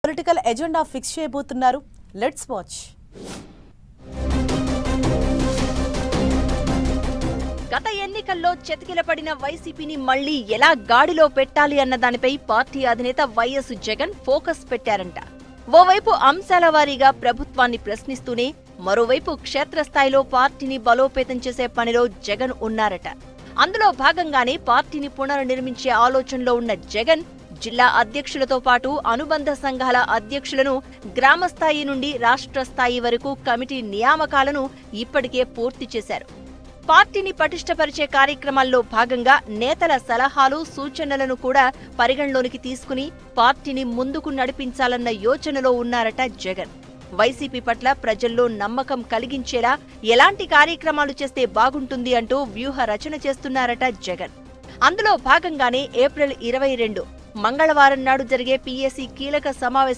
Political agenda fix చేయబోతున్నారు. Let's watch. గత ఎన్నికల్లో చతికిలపడిన వైసీపీని మళ్లీ ఎలా గాడిలో పెట్టాలి అన్న దానిపై పార్టీ అధినేత వైఎస్ జగన్ ఫోకస్ పెట్టారంట. ఓవైపు అంశాల వారీగా ప్రభుత్వాన్ని ప్రశ్నిస్తూనే మరోవైపు క్షేత్రస్థాయిలో పార్టీని బలోపేతం చేసే పనిలో జగన్ ఉన్నారట. అందులో భాగంగానే పార్టీని పునర్నిర్మించే ఆలోచనలో ఉన్న జగన్ జిల్లా అధ్యక్షులతో పాటు అనుబంధ సంఘాల అధ్యక్షులను గ్రామస్థాయి నుండి రాష్ట్ర స్థాయి వరకు కమిటీ నియామకాలను ఇప్పటికే పూర్తి చేశారు. పార్టీని పటిష్టపరిచే కార్యక్రమాల్లో భాగంగా నేతల సలహాలు సూచనలను కూడా పరిగణలోనికి తీసుకుని పార్టీని ముందుకు నడిపించాలన్న యోచనలో ఉన్నారట జగన్. వైసీపీ పట్ల ప్రజల్లో నమ్మకం కలిగించేలా ఎలాంటి కార్యక్రమాలు చేస్తే బాగుంటుంది అంటూ వ్యూహ రచన చేస్తున్నారట జగన్. అందులో భాగంగానే ఏప్రిల్ 22 మంగళవారం నాడు జరిగే పీఏసీ కీలక సమావేశం